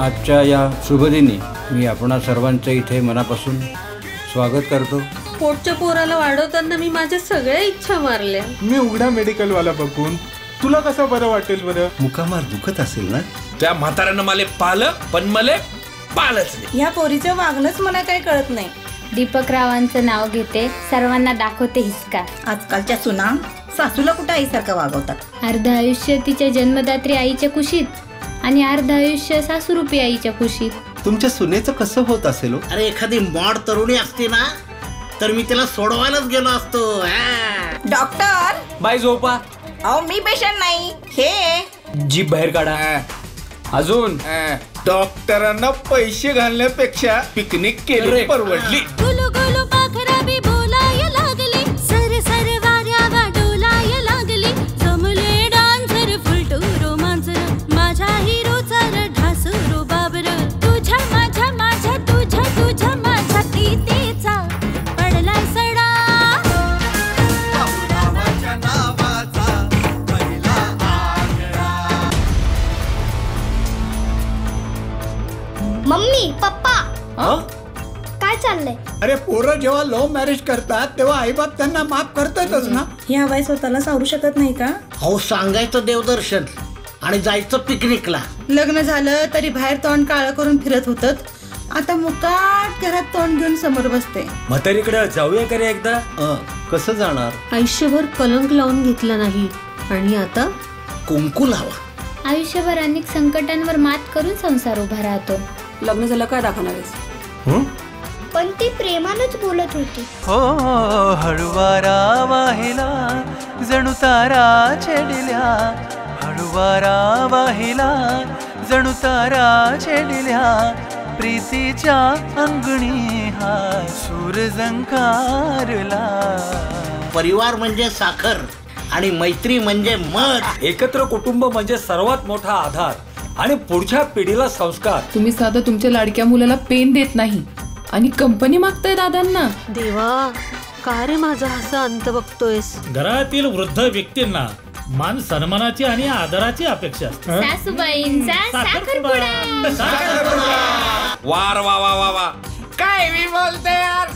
आजच्या या शुभदिनी मी आपणा सर्वांचं इथे मनापासून स्वागत करतो. पोटच्या पोराला वाढवताना मी माझ्या सगळ्या इच्छा मारल्या. मी उघडा मेडिकलवाला बघून तुला कसं बरं वाटेल बरं? मुकामार दुखत असेल ना? त्या म्हाताऱ्यानं मला पालं पण मला पालच नाही. ह्या पोरीचं वागणंच मला काही कळत नाही. दीपकरावांचं नाव घेते, सर्वांना दाखवते हिसका. आजकालच्या सुना सासूला कुठं आईसारखं वागवतात. अर्ध आयुष्य तिच्या जन्मदात्री आईच्या कुशीत आणि अर्ध आयुष्य सासूरूपी आईच्या कुशीत. तुमच्या सुनेचं कसं होत असेल? अरे एखादी मॉड तरुणी असते ना तर मी तिला सोडवायलाच गेलो असतो. डॉक्टर बाय झोपा. अहो मी पेशंट नाही, हे जीभ बाहेर काढा. अजून डॉक्टरांना पैसे घालण्यापेक्षा पिकनिक केली परवडली. मम्मी पप्पा काय चाललंय? अरे पोरं जेव्हा लव्ह मॅरेज करतात तेव्हा आईबाप त्यांना माफ करतातच ना. ह्या वय स्वतःला सावरू शकत नाही का? अहो सांगायचं देवदर्शन आणि जायचं पिकनिकला. लग्न झालं तरी बाहेर तोंड काळं करून फिरत होतं, आता मुकाट घरात तोंड घेऊन समोर बसते. म्हातारीकडे जाऊया का रे एकदा? कसं जाणार? आयुष्यभर कलंक लावून घेतला नाही आणि आता कुंकू लावा. आयुष्यभर अनेक संकटांवर मात करून संसार उभा राहतो. लग्न झालं काय दाखवणार आहेस? पण ती प्रेमानच बोलत होती. हो हळुवारा वाहिला जणू तारा छेडिल्या, हळुवारा वाहिला जणू तारा छेडिल्या, प्रीतीच्या अंगणी हा सूर झंकारला. परिवार म्हणजे साखर आणि मैत्री म्हणजे मध. एकत्र कुटुंब म्हणजे सर्वात मोठा आधार आणि पुढच्या पिढीला संस्कार. तुम्ही साधं तुमच्या लाडक्या मुलाला पेन देत नाही आणि कंपनी मागताय दादांना. देवा का रे माझा असा अंत बघतोयस? घरातील वृद्ध व्यक्तींना मान सन्मानाची आणि आदराची अपेक्षा असते. सासूबाईंचा साखरपुडा. वार वा वा वा वा. काय मी बोलते यार.